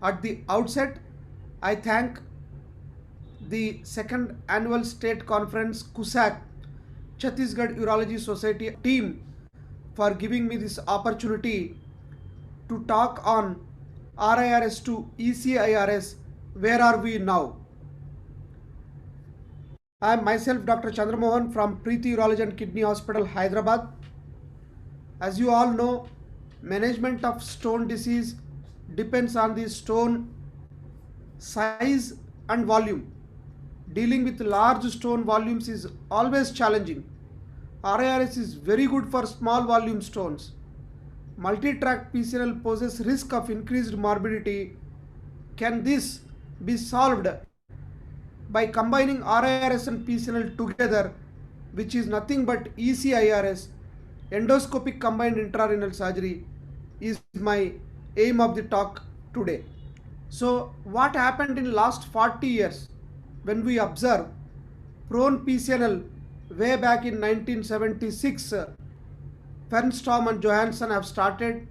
At the outset, I thank the second annual state conference CUSAC Chhattisgarh Urology Society team for giving me this opportunity to talk on RIRS to ECIRS. Where are we now? I am myself Dr. Chandramohan from Preeti Urology and Kidney Hospital, Hyderabad. As you all know, management of stone disease depends on the stone size and volume. Dealing with large stone volumes is always challenging. RIRS is very good for small volume stones. Multi-tract PCNL poses risk of increased morbidity. Can this be solved by combining RIRS and PCNL together, which is nothing but ECIRS, endoscopic combined intrarenal surgery, is my aim of the talk today. So what happened in last 40 years when we observe prone PCNL way back in 1976, Fernstrom and Johansson have started.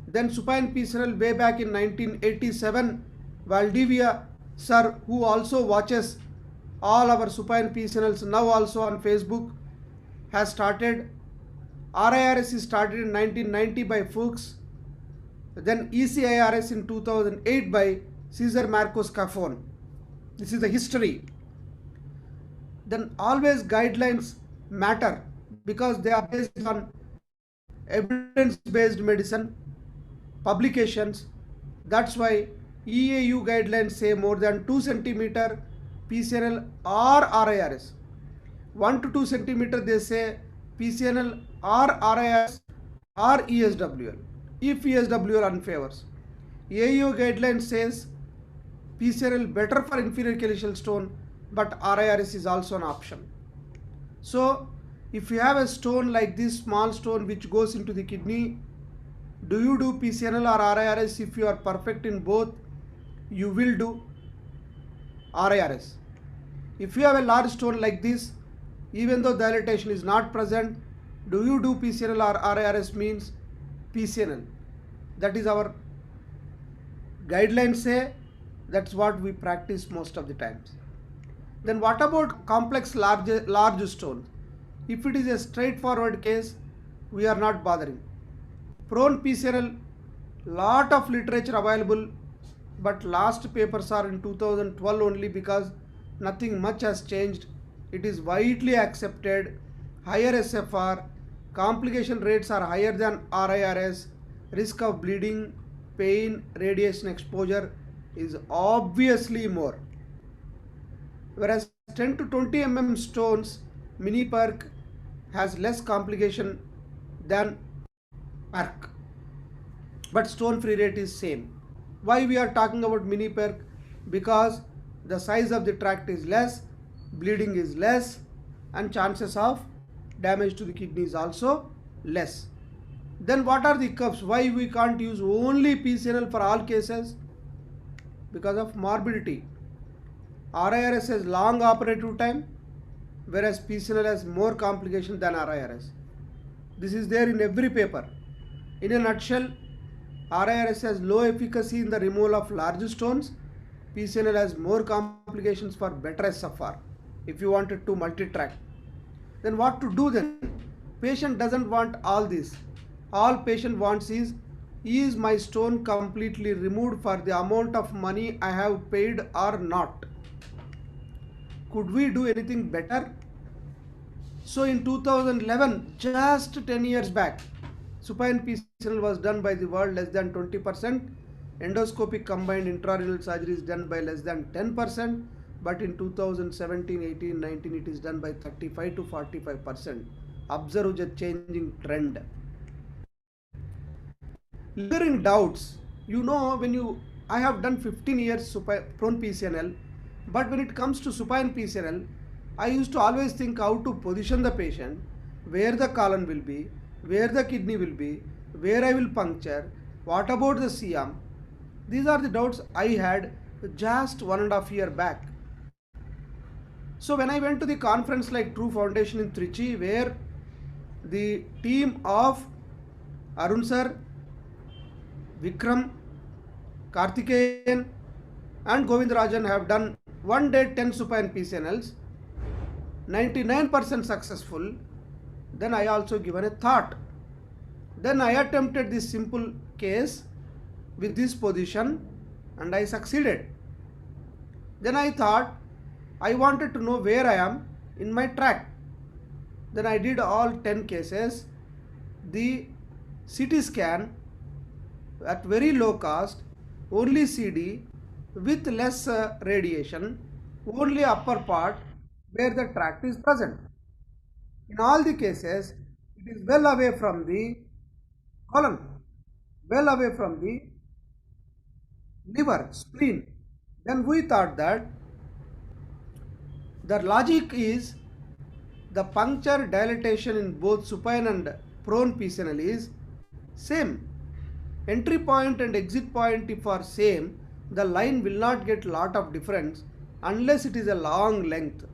Then supine PCNL way back in 1987, Valdivia sir, who also watches all our supine PCNLs now also on Facebook, has started. RIRS is started in 1990 by Fuchs. Then ECIRS in 2008 by Cesar Marcos Cafon. This is the history. Then always guidelines matter because they are based on evidence-based medicine, publications. That's why EAU guidelines say more than 2 cm PCNL or RIRS. 1 to 2 cm they say PCNL or RIRS or ESWL, if ESWL unfavors. EAU guideline says PCNL better for inferior calyceal stone, but RIRS is also an option. So if you have a stone like this small stone which goes into the kidney, do you do PCNL or RIRS? If you are perfect in both, you will do RIRS. If you have a large stone like this, even though dilatation is not present, do you do PCNL or RIRS? Means PCNL. That is our guidelines say, that's what we practice most of the times. Then what about complex large stones? If it is a straightforward case, we are not bothering. Prone PCNL, lot of literature available, but last papers are in 2012 only because nothing much has changed. It is widely accepted, higher SFR, complication rates are higher than RIRS, risk of bleeding, pain, radiation exposure is obviously more. Whereas 10 to 20 mm stones, mini PERC has less complication than PERC, but stone free rate is same. Why we are talking about mini PERC? Because the size of the tract is less, bleeding is less, and chances of damage to the kidney is also less. Then what are the curves? Why we can't use only PCNL for all cases? Because of morbidity. RIRS has long operative time, whereas PCNL has more complication than RIRS. This is there in every paper. In a nutshell, RIRS has low efficacy in the removal of large stones. PCNL has more complications for better SFR if you wanted to multi-track. Then what to do then? Patient doesn't want all this. All patient wants is my stone completely removed for the amount of money I have paid or not? Could we do anything better? So in 2011, just 10 years back, supine PCNL was done by the world less than 20%. Endoscopic combined intrarenal surgery is done by less than 10%. But in 2017, 18, 19, it is done by 35 to 45%. Observe the changing trend. Clearing doubts. You know, I have done 15 years prone PCNL, but when it comes to supine PCNL, I used to always think how to position the patient, where the colon will be, where the kidney will be, where I will puncture, what about the CM. These are the doubts I had just 1.5 years back. So when I went to the conference like True Foundation in Trichy, where the team of Arun sir, Vikram, Karthikeyan and Govindarajan have done one day 10 supine PCNLs, 99% successful. Then I also given a thought. Then I attempted this simple case with this position and I succeeded. Then I thought I wanted to know where I am in my track. Then I did all 10 cases. The CT scan at very low cost, only CD with less radiation, only upper part where the tract is present. In all the cases, it is well away from the colon, well away from the liver, spleen. Then we thought that the logic is the puncture dilatation in both supine and prone PCNL is same. Entry point and exit point if are same, the line will not get lot of difference unless it is a long length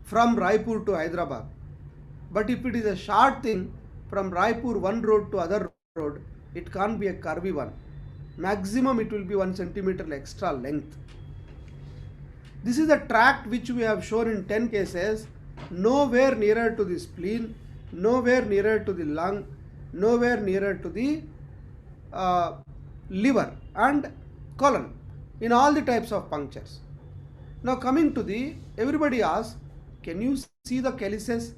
from Raipur to Hyderabad. But if it is a short thing from Raipur one road to other road, it can't be a curvy one. Maximum it will be 1 centimeter extra length. This is the tract which we have shown in 10 cases, nowhere nearer to the spleen, nowhere nearer to the lung, nowhere nearer to the liver and colon in all the types of punctures. Now coming to the, everybody asks, can you see the calyces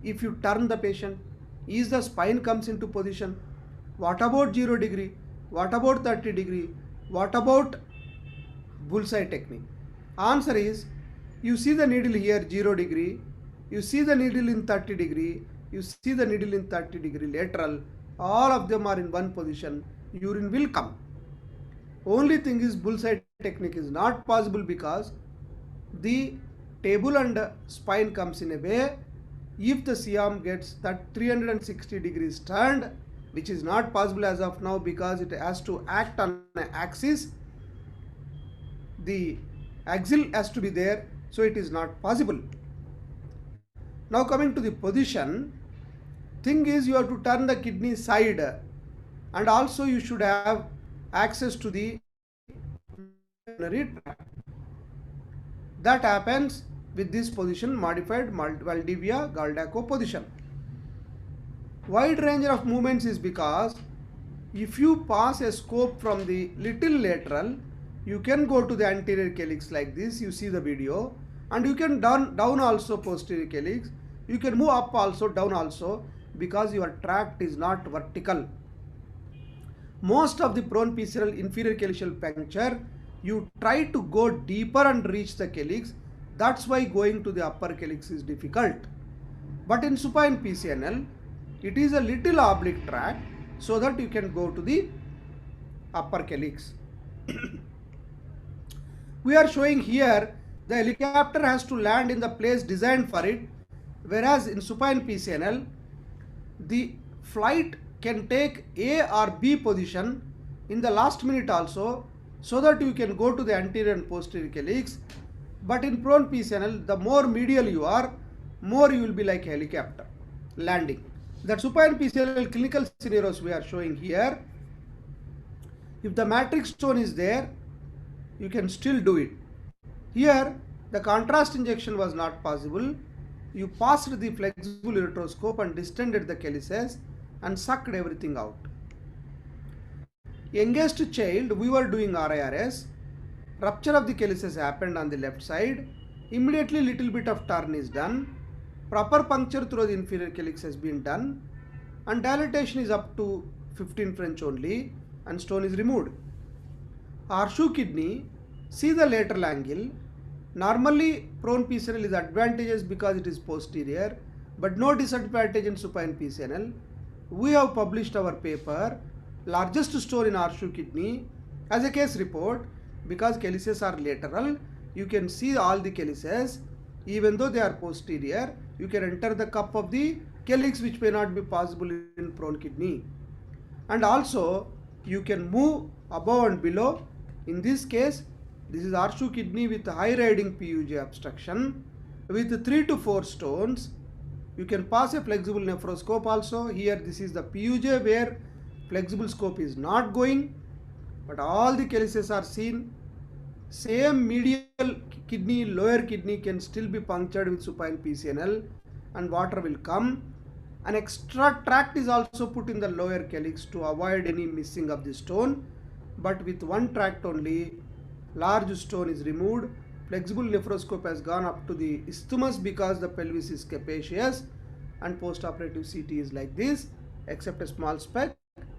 if you turn the patient? Is the spine comes into position? What about 0 degree? What about 30 degree? What about bullseye technique? Answer is, you see the needle here 0 degree, you see the needle in 30 degree, you see the needle in 30 degree lateral, all of them are in one position, urine will come. Only thing is bullseye technique is not possible because the table and spine comes in a way, if the C-arm gets that 360 degrees turned, which is not possible as of now because it has to act on an axis, the axle has to be there, so it is not possible. Now coming to the position, thing is you have to turn the kidney side and also you should have access to the urinary tract. That happens with this position, modified Valdivia Galdaco position. Wide range of movements is because if you pass a scope from the little lateral, you can go to the anterior calyx like this, you see the video, and you can down also posterior calyx, you can move up also, down also, because your tract is not vertical. Most of the prone PCNL inferior calyceal puncture, you try to go deeper and reach the calyx, that's why going to the upper calyx is difficult. But in supine PCNL, it is a little oblique tract so that you can go to the upper calyx. We are showing here the helicopter has to land in the place designed for it, whereas in supine PCNL, the flight can take A or B position in the last minute also, so that you can go to the anterior and posterior calyx. But in prone PCNL, the more medial you are, more you will be like a helicopter landing. The supine PCNL clinical scenarios we are showing here. If the matrix stone is there, you can still do it. Here, the contrast injection was not possible. You passed the flexible ureteroscope and distended the calyces and sucked everything out. Youngest child, we were doing RIRS. Rupture of the calyces happened on the left side. Immediately little bit of turn is done. Proper puncture through the inferior calyx has been done. And dilatation is up to 15 French only and stone is removed. Horseshoe kidney, see the lateral angle. Normally prone PCNL is advantageous because it is posterior, but no disadvantage in supine PCNL. We have published our paper, largest stone in horseshoe kidney, as a case report. Because calyces are lateral, you can see all the calyces, even though they are posterior, you can enter the cup of the calyx, which may not be possible in prone kidney. And also you can move above and below. In this case, this is horseshoe kidney with high riding PUJ obstruction with 3 to 4 stones. You can pass a flexible nephroscope also. Here this is the PUJ where flexible scope is not going. but all the calyces are seen. Same medial kidney, lower kidney can still be punctured with supine PCNL and water will come. An extra tract is also put in the lower calyx to avoid any missing of the stone, but with one tract only, large stone is removed. Flexible nephroscope has gone up to the isthmus because the pelvis is capacious, and postoperative CT is like this, except a small speck,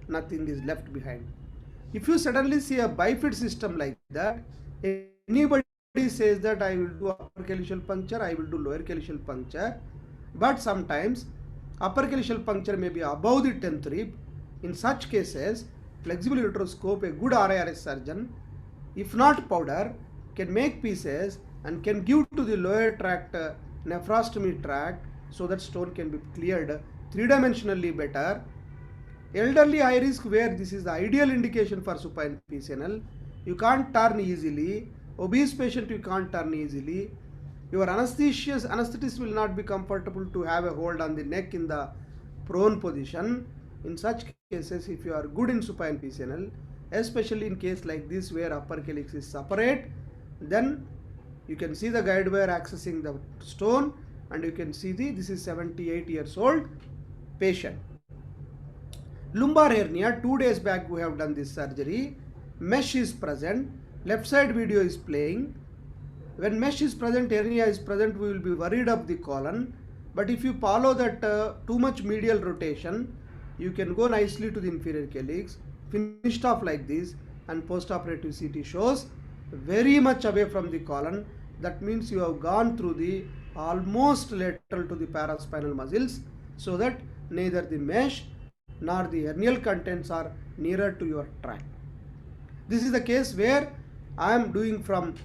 nothing is left behind. If you suddenly see a bifid system like that, anybody says that I will do upper calyceal puncture, I will do lower calyceal puncture, but sometimes upper calyceal puncture may be above the 10th rib. In such cases, flexible ureteroscope, a good RIRS surgeon, if not powder, can make pieces and can give to the lower tract nephrostomy tract so that stone can be cleared three-dimensionally better. Elderly high risk, where this is the ideal indication for supine PCNL, you can't turn easily. Obese patient, you can't turn easily. Your anesthetist will not be comfortable to have a hold on the neck in the prone position. In such cases, if you are good in supine PCNL, especially in case like this where upper calyx is separate, then you can see the guide wire accessing the stone, and you can see this is 78 years old patient. Lumbar hernia, 2 days back we have done this surgery. Mesh is present, left side video is playing. When mesh is present, hernia is present, we will be worried of the colon. But if you follow that too much medial rotation, you can go nicely to the inferior calyx, finished off like this, and postoperative CT shows very much away from the colon. That means you have gone through the almost lateral to the paraspinal muscles, so that neither the mesh nor the hernial contents are nearer to your tract. This is the case where I am doing from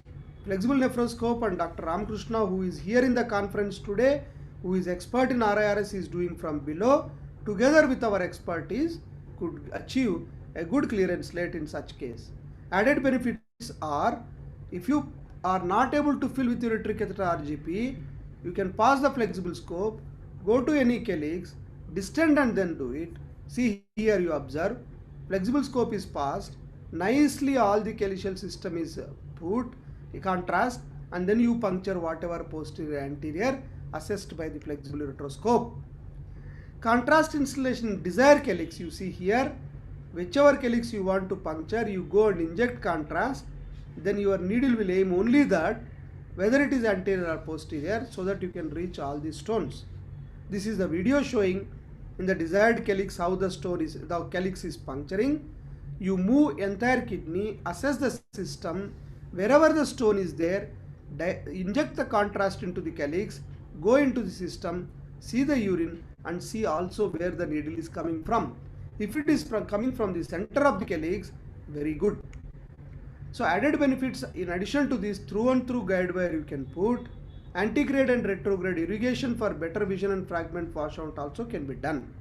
flexible nephroscope, and Dr. Ramakrishna, who is here in the conference today, who is expert in RIRS, is doing from below. Together with our expertise, could achieve a good clearance rate in such case. Added benefits are, if you are not able to fill with ureteric catheter RGP, you can pass the flexible scope, go to any calyx, distend and then do it. See here, you observe, flexible scope is passed, nicely all the calyceal system is put, contrast, and then you puncture whatever posterior anterior assessed by the flexible ureteroscope. Contrast installation in desired calyx, you see here, whichever calyx you want to puncture, you go and inject contrast, then your needle will aim only that, whether it is anterior or posterior, so that you can reach all the stones. This is the video showing in the desired calyx how the calyx is puncturing. You move entire kidney, assess the system, wherever the stone is there, inject the contrast into the calyx, go into the system, see the urine, and see also where the needle is coming from. If it is coming from the center of the calyx, very good. So added benefits, in addition to this, through and through guide wire you can put, antegrade and retrograde irrigation for better vision and fragment washout also can be done.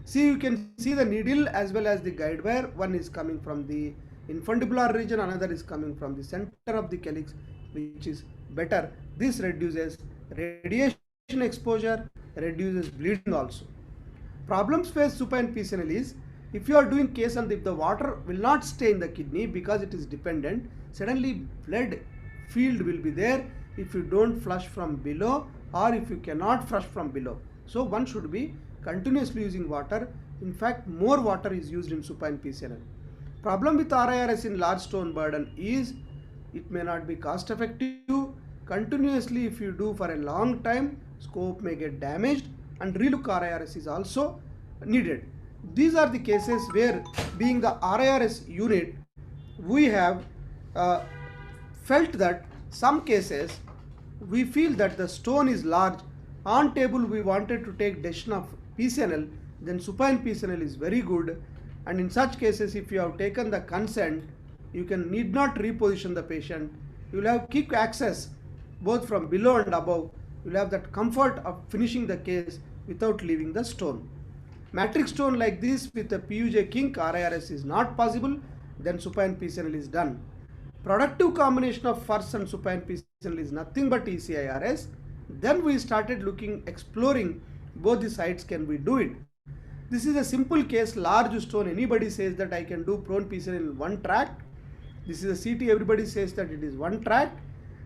See, you can see the needle as well as the guide wire. One is coming from the infundibular region, another is coming from the center of the calyx, which is better. This reduces radiation exposure, reduces bleeding also. Problems faced supine PCNL is, if you are doing case and if the water will not stay in the kidney because it is dependent, suddenly blood field will be there if you don't flush from below, or if you cannot flush from below. So one should be continuously using water. In fact, more water is used in supine PCNL. Problem with RIRS in large stone burden is, it may not be cost effective. Continuously if you do for a long time, scope may get damaged, and relook RIRS is also needed. These are the cases where, being the RIRS unit, we have felt that some cases we feel that the stone is large. On table we wanted to take decision of PCNL, then supine PCNL is very good. And in such cases, if you have taken the consent, you need not reposition the patient. You will have quick access both from below and above. You will have that comfort of finishing the case without leaving the stone. Matrix stone like this with a PUJ kink, RIRS is not possible, then supine PCNL is done. Productive combination of FIRS and supine PCNL is nothing but ECIRS. Then we started exploring both the sides, can we do it. This is a simple case, large stone. Anybody says that I can do prone PCNL in one tract. This is a CT, everybody says that it is one tract.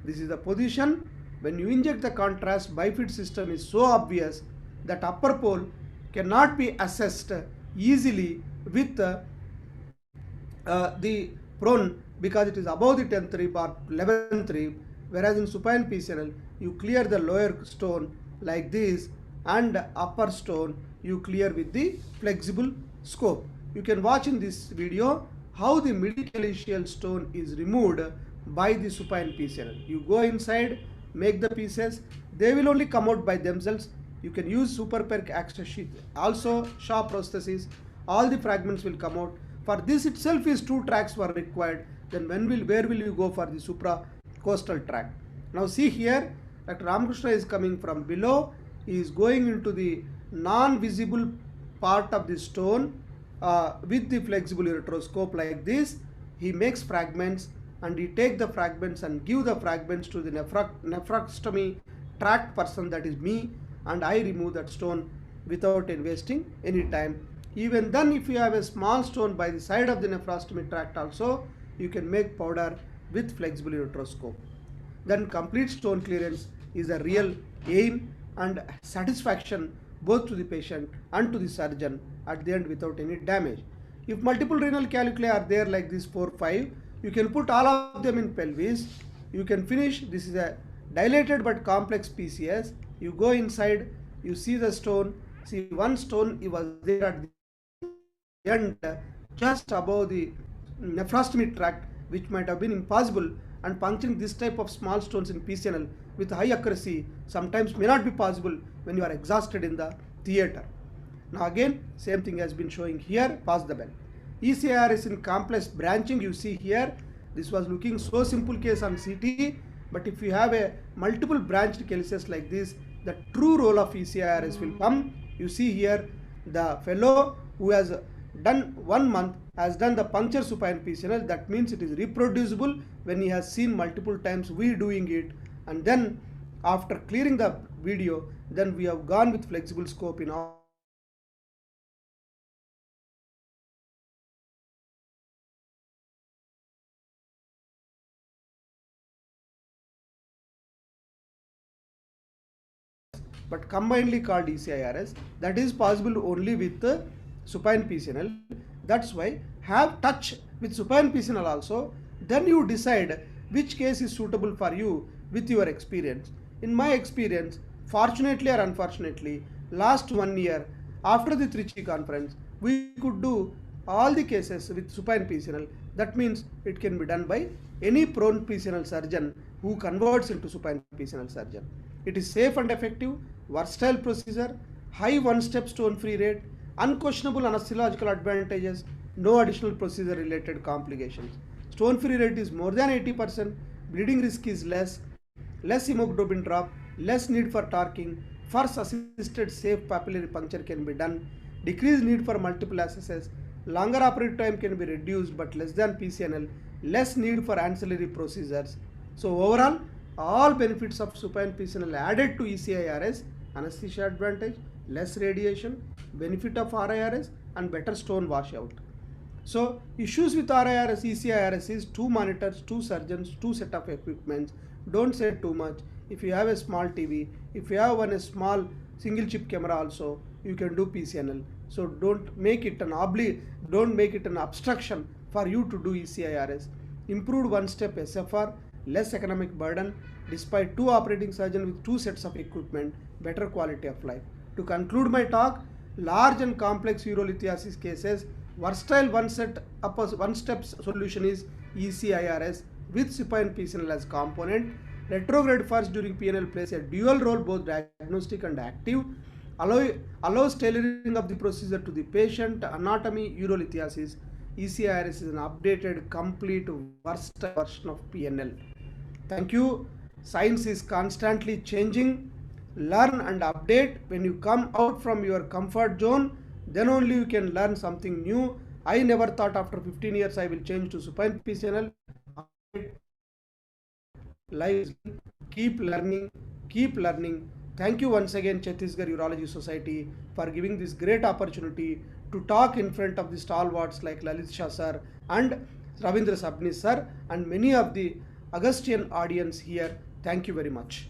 This is the position. When you inject the contrast, bifid system is so obvious that upper pole cannot be assessed easily with the prone because it is above the 10th rib or 11th rib, whereas in supine PCNL you clear the lower stone like this and upper stone you clear with the flexible scope. You can watch in this video how the midcalycial stone is removed by the supine PCNL. You go inside, make the pieces, they will only come out by themselves. You can use superperc access sheet, also Shaw prosthesis, all the fragments will come out. For this itself is 2 tracks were required. Then where will you go for the supracoastal tract? Now see here, Dr. Ramakrishna is coming from below. He is going into the non-visible part of the stone with the flexible ureteroscope like this. He makes fragments and he take the fragments and give the fragments to the nephrectomy tract person, that is me, and I remove that stone without investing any time. Even then, if you have a small stone by the side of the nephrostomy tract also, you can make powder with flexible ureteroscope. Then complete stone clearance is a real aim and satisfaction both to the patient and to the surgeon at the end without any damage. If multiple renal calculi are there like this 4, 5, you can put all of them in pelvis. You can finish. This is a dilated but complex PCS. You go inside, you see the stone. See, one stone was there at the end just above the nephrostomy tract, which might have been impossible, and puncturing this type of small stones in PCNL with high accuracy sometimes may not be possible when you are exhausted in the theater. Now again, same thing has been showing here, pass the bell. ECIRS in complex branching, you see here, this was looking so simple case on CT, but if you have a multiple branched cases like this, the true role of ECIRS will come. You see here, the fellow who has done 1 month has done the puncture supine PCNL. That means it is reproducible when he has seen multiple times we doing it, and then after clearing the video, then we have gone with flexible scope in all. But combinedly called ECIRS, that is possible only with the supine PCNL. That's why have touch with supine PCNL also, then you decide which case is suitable for you with your experience. In my experience, fortunately or unfortunately, last 1 year after the Trichy conference, we could do all the cases with supine PCNL. That means it can be done by any prone PCNL surgeon who converts into supine PCNL surgeon. It is safe and effective, versatile procedure, high one-step stone-free rate, unquestionable anesthesiological advantages, no additional procedure-related complications. Stone-free rate is more than 80%, bleeding risk is less hemoglobin drop, less need for torquing, first assisted safe papillary puncture can be done, decreased need for multiple accesses, longer operative time can be reduced but less than PCNL, less need for ancillary procedures. So overall, all benefits of supine PCNL added to ECIRS, anesthesia advantage, less radiation, benefit of RIRS, and better stone washout. So issues with RIRS, ECIRS is 2 monitors, 2 surgeons, 2 set of equipments. Don't say too much. If you have a small TV, if you have a small single chip camera also, you can do PCNL. So don't make it an obstruction for you to do ECIRS. Improved one-step SFR, less economic burden, despite 2 operating surgeons with 2 sets of equipment, better quality of life. To conclude my talk, large and complex urolithiasis cases, versatile one-step solution is ECIRS with supine PCNL as component. Retrograde first during PNL plays a dual role, both diagnostic and active. Allows tailoring of the procedure to the patient, anatomy, urolithiasis. ECIRS is an updated, complete, versatile version of PNL. Thank you. Science is constantly changing. Learn and update. When you come out from your comfort zone, then only you can learn something new. I never thought after 15 years I will change to supine PCNL. Life, keep learning, Thank you once again, Chhattisgarh Urology Society, for giving this great opportunity to talk in front of the stalwarts like Lalit Shah sir and Ravindra Sabnis sir and many of the Augustian audience here. Thank you very much.